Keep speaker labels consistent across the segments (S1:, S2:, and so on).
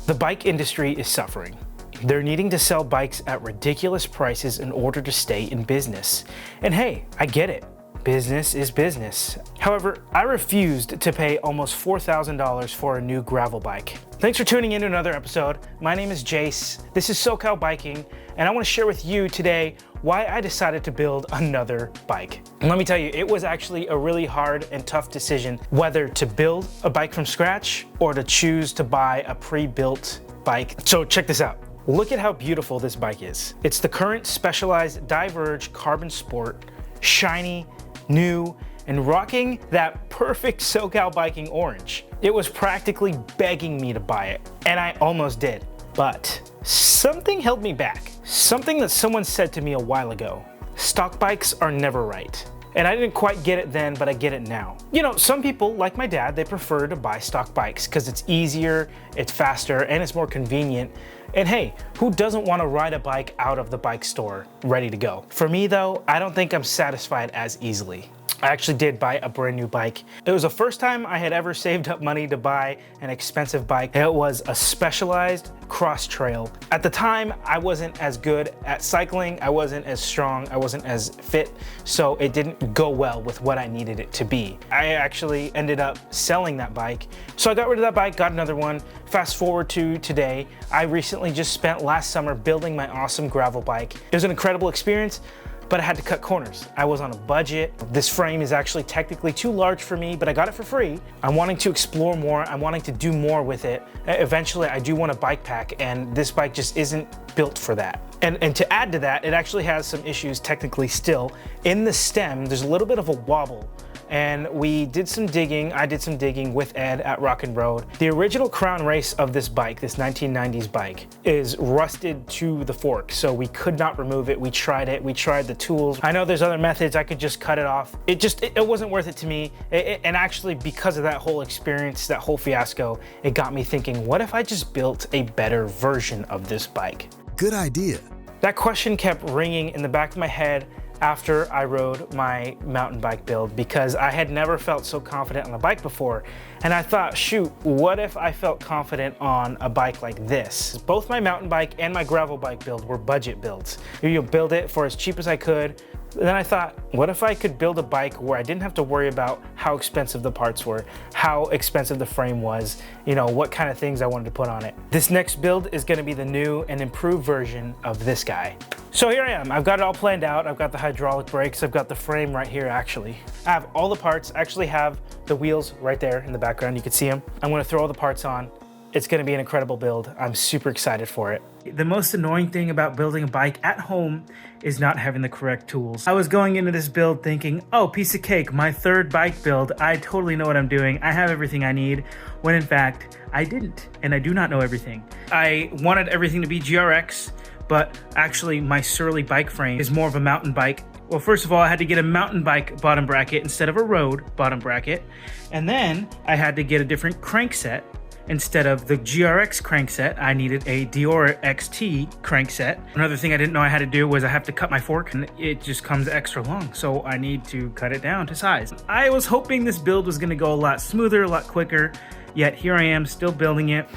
S1: The bike industry is suffering. They're needing to sell bikes at ridiculous prices in order to stay in business. And hey, I get it. Business is business. However, I refused to pay almost $4,000 for a new gravel bike. Thanks for tuning in to another episode. My name is Jace. This is SoCal Biking, and I want to share with you today why I decided to build another bike. And let me tell you, it was actually a really hard and tough decision whether to build a bike from scratch or to choose to buy a pre-built bike. So check this out. Look at how beautiful this bike is. It's the current Specialized Diverge Carbon Sport, shiny, new, and rocking that perfect SoCal Biking orange. It was practically begging me to buy it, and I almost did. But something held me back. Something that someone said to me a while ago. Stock bikes are never right. And I didn't quite get it then, but I get it now. You know, some people, like my dad, they prefer to buy stock bikes because it's easier, it's faster, and it's more convenient. And hey, who doesn't want to ride a bike out of the bike store ready to go? For me though, I don't think I'm satisfied as easily. I actually did buy a brand new bike. It was the first time I had ever saved up money to buy an expensive bike. It was a Specialized Cross Trail. At the time, I wasn't as good at cycling, I wasn't as strong, I wasn't as fit, so it didn't go well with what I needed it to be. I actually ended up selling that bike. So I got rid of that bike, got another one. Fast forward to today, I recently just spent last summer building my awesome gravel bike. It was an incredible experience, but I had to cut corners. I was on a budget. This frame is actually technically too large for me, but I got it for free. I'm wanting to explore more. I'm wanting to do more with it. Eventually, I do want to bike pack, and this bike just isn't built for that. And to add to that, it actually has some issues technically still. In the stem, there's a little bit of a wobble. And we did some digging. I did some digging with Ed at Rockin' Road. The original crown race of this bike, this 1990s bike, is rusted to the fork, so we could not remove it. We tried the tools. I know there's other methods. I could just cut it off. It wasn't worth it to me. And actually, because of that whole experience, that whole fiasco, it got me thinking, what if I just built a better version of this bike?
S2: Good idea.
S1: That question kept ringing in the back of my head after I rode my mountain bike build, because I had never felt so confident on a bike before. And I thought, shoot, what if I felt confident on a bike like this? Both my mountain bike and my gravel bike build were budget builds. You build it for as cheap as I could. Then I thought, what if I could build a bike where I didn't have to worry about how expensive the parts were, how expensive the frame was, you know, what kind of things I wanted to put on it. This next build is going to be the new and improved version of this guy. So here I am. I've got it all planned out. I've got the hydraulic brakes. I've got the frame right here, actually. I have all the parts. I actually have the wheels right there in the background. You can see them. I'm going to throw all the parts on. It's going to be an incredible build. I'm super excited for it. The most annoying thing about building a bike at home is not having the correct tools. I was going into this build thinking, oh, piece of cake, my third bike build. I totally know what I'm doing. I have everything I need, when in fact, I didn't, and I do not know everything. I wanted everything to be GRX, but actually my Surly bike frame is more of a mountain bike. Well, first of all, I had to get a mountain bike bottom bracket instead of a road bottom bracket. And then I had to get a different crankset. Instead of the GRX crankset, I needed a Dior XT crankset. Another thing I didn't know I had to do was I have to cut my fork, and it just comes extra long, so I need to cut it down to size. I was hoping this build was gonna go a lot smoother, a lot quicker, yet here I am still building it.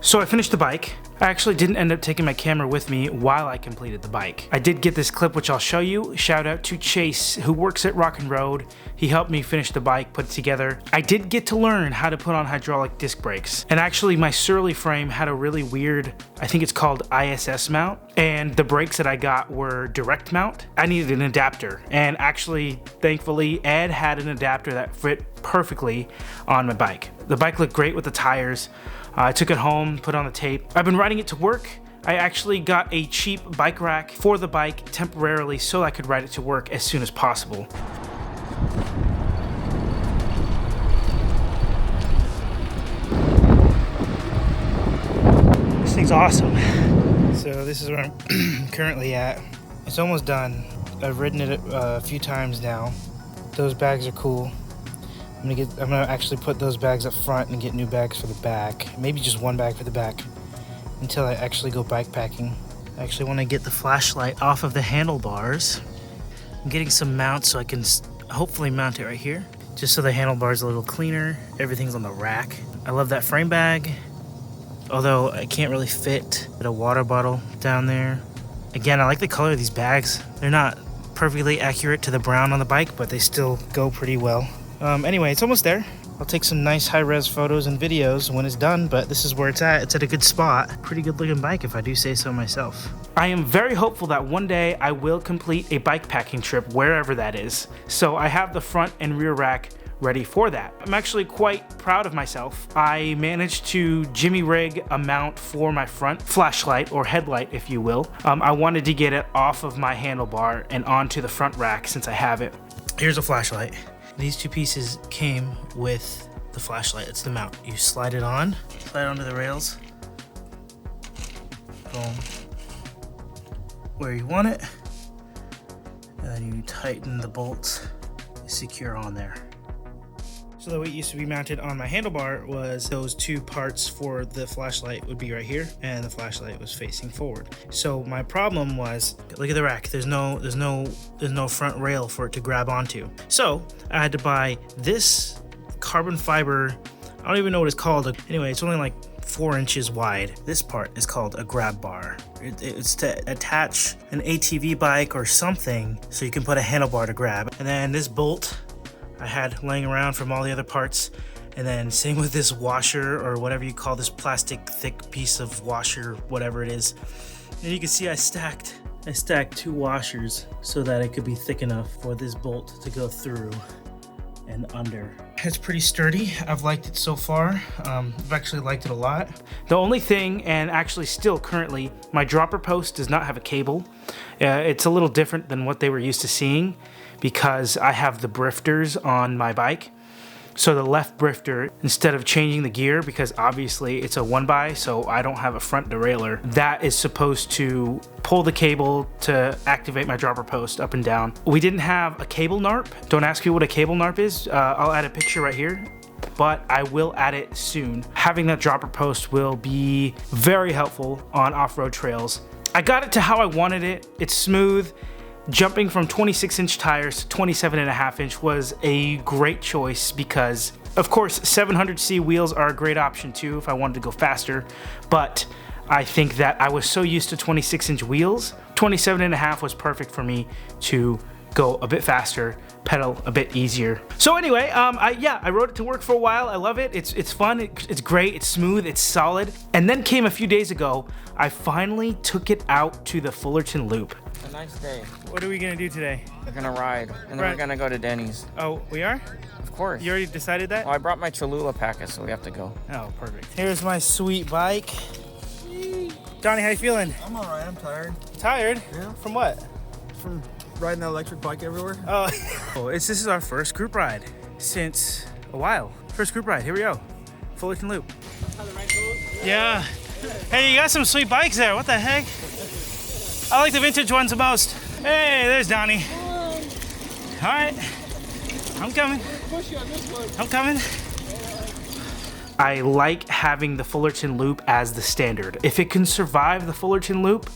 S1: So I finished the bike. I actually didn't end up taking my camera with me while I completed the bike. I did get this clip, which I'll show you. Shout out to Chase, who works at Rockin' Road. He helped me finish the bike, put it together. I did get to learn how to put on hydraulic disc brakes. And actually my Surly frame had a really weird, I think it's called ISS mount. And the brakes that I got were direct mount. I needed an adapter. And actually, thankfully, Ed had an adapter that fit perfectly on my bike. The bike looked great with the tires. I took it home, put on the tape. I've been riding it to work. I actually got a cheap bike rack for the bike temporarily so I could ride it to work as soon as possible. This thing's awesome. So this is where I'm currently at. It's almost done. I've ridden it a few times now. Those bags are cool. I'm gonna actually put those bags up front and get new bags for the back. Maybe just one bag for the back until I actually go bike packing. I actually want to get the flashlight off of the handlebars. I'm getting some mounts so I can hopefully mount it right here, just so the handlebar's a little cleaner. Everything's on the rack. I love that frame bag. although I can't really fit a water bottle down there. Again, I like the color of these bags. They're not perfectly accurate to the brown on the bike, but they still go pretty well. Anyway, it's almost there. I'll take some nice high-res photos and videos when it's done, but this is where it's at. It's at a good spot. Pretty good looking bike if I do say so myself. I am very hopeful that one day I will complete a bike packing trip wherever that is. So I have the front and rear rack ready for that. I'm actually quite proud of myself. I managed to jimmy rig a mount for my front flashlight, or headlight if you will. I wanted to get it off of my handlebar and onto the front rack since I have it. Here's a flashlight. These two pieces came with the flashlight. It's the mount. You slide it on, slide it onto the rails, boom, where you want it, and then you tighten the bolts, secure on there. So the way it used to be mounted on my handlebar was those two parts for the flashlight would be right here, and the flashlight was facing forward. So my problem was, look at the rack. There's no front rail for it to grab onto. So I had to buy this carbon fiber. I don't even know what it's called. Anyway, it's only like 4 inches wide. This part is called a grab bar. It's to attach an ATV bike or something so you can put a handlebar to grab. And then this bolt I had laying around from all the other parts, and then same with this washer, or whatever you call this plastic thick piece of washer, whatever it is. And you can see I stacked 2 washers so that it could be thick enough for this bolt to go through and under. It's pretty sturdy. I've liked it so far. I've actually liked it a lot. The only thing, and actually still currently, my dropper post does not have a cable. It's a little different than what they were used to seeing, because I have the brifters on my bike. So the left brifter, instead of changing the gear, because obviously it's a 1x, so I don't have a front derailleur, that is supposed to pull the cable to activate my dropper post up and down. We didn't have a cable NARP. Don't ask me what a cable NARP is. I'll add a picture right here, but I will add it soon. Having that dropper post will be very helpful on off-road trails. I got it to how I wanted it. It's smooth. Jumping from 26-inch tires to 27.5-inch was a great choice because, of course, 700C wheels are a great option too if I wanted to go faster, but I think that I was so used to 26-inch wheels, 27.5 was perfect for me to go a bit faster, pedal a bit easier. So anyway, I rode it to work for a while. I love it. It's fun. It's great. It's smooth. It's solid. And then came a few days ago, I finally took it out to the Fullerton Loop.
S2: A nice day.
S1: What are we gonna do today?
S2: We're gonna ride, and then we're gonna go to Denny's.
S1: Oh, we are?
S2: Of course.
S1: You already decided that?
S2: Well, I brought my Cholula packet, so we have to go.
S1: Oh, perfect. Here's my sweet bike. Donnie, how you feeling?
S3: I'm alright, I'm tired.
S1: Tired?
S3: Yeah.
S1: From what?
S3: From riding that electric bike everywhere.
S1: Oh, this is our first group ride since a while. First group ride, here we go. Fullerton Loop. Yeah. Hey, you got some sweet bikes there. What the heck? I like the vintage ones the most. Hey, there's Donnie. All right, I'm coming. I'm coming. I like having the Fullerton Loop as the standard. If it can survive the Fullerton Loop,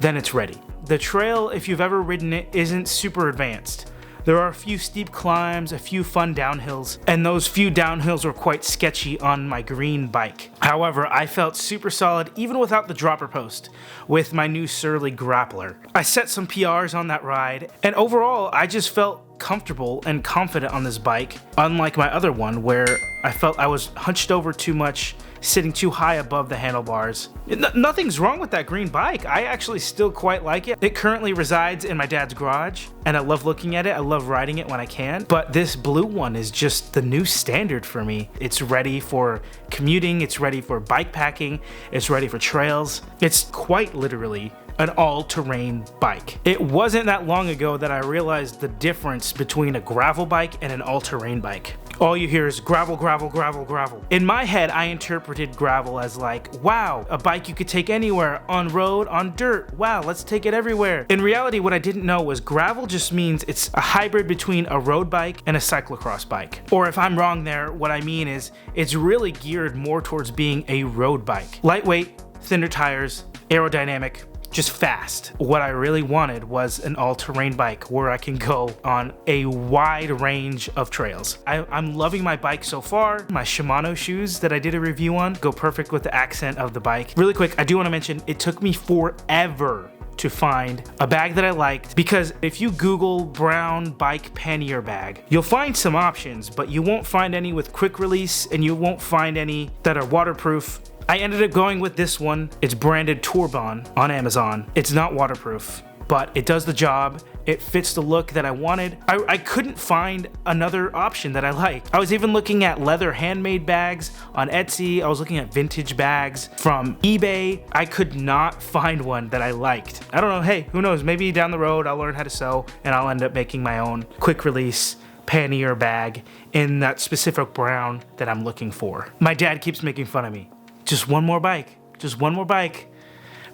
S1: then it's ready. The trail, if you've ever ridden it, isn't super advanced. There are a few steep climbs, a few fun downhills, and those few downhills were quite sketchy on my green bike. However, I felt super solid even without the dropper post with my new Surly Grappler. I set some PRs on that ride, and overall, I just felt comfortable and confident on this bike, unlike my other one where I felt I was hunched over too much, sitting too high above the handlebars. Nothing's wrong with that green bike. I actually still quite like it. It currently resides in my dad's garage, and I love looking at it. I love riding it when I can, but this blue one is just the new standard for me. It's ready for commuting, it's ready for bike packing, it's ready for trails. It's quite literally an all-terrain bike. It wasn't that long ago that I realized the difference between a gravel bike and an all-terrain bike. All you hear is gravel, gravel, gravel, gravel. In my head, I interpreted gravel as like, wow, a bike you could take anywhere, on road, on dirt, wow, let's take it everywhere. In reality, what I didn't know was gravel just means it's a hybrid between a road bike and a cyclocross bike. Or if I'm wrong there, what I mean is it's really geared more towards being a road bike. Lightweight, thinner tires, aerodynamic, just fast. What I really wanted was an all-terrain bike where I can go on a wide range of trails. I'm loving my bike so far. My Shimano shoes that I did a review on go perfect with the accent of the bike. Really quick, I do want to mention it took me forever to find a bag that I liked, because if you Google brown bike pannier bag, you'll find some options, but you won't find any with quick release and you won't find any that are waterproof. I ended up going with this one. It's branded Tourbon on Amazon. It's not waterproof, but it does the job. It fits the look that I wanted. I couldn't find another option that I liked. I was even looking at leather handmade bags on Etsy. I was looking at vintage bags from eBay. I could not find one that I liked. I don't know, hey, who knows? Maybe down the road I'll learn how to sew and I'll end up making my own quick release pannier bag in that specific brown that I'm looking for. My dad keeps making fun of me. Just one more bike, just one more bike.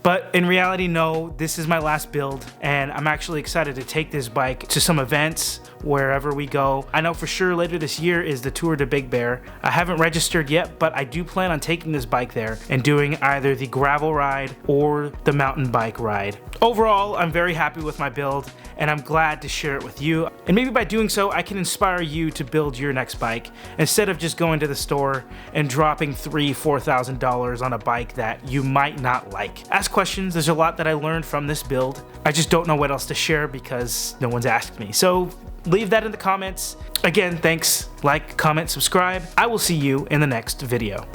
S1: But in reality, no, this is my last build, and I'm actually excited to take this bike to some events wherever we go. I know for sure later this year is the Tour de Big Bear. I haven't registered yet, but I do plan on taking this bike there and doing either the gravel ride or the mountain bike ride. Overall, I'm very happy with my build, and I'm glad to share it with you. And maybe by doing so, I can inspire you to build your next bike instead of just going to the store and dropping $3,000–$4,000 on a bike that you might not like. Ask questions. There's a lot that I learned from this build. I just don't know what else to share because no one's asked me. So leave that in the comments. Again, thanks. Like, comment, subscribe. I will see you in the next video.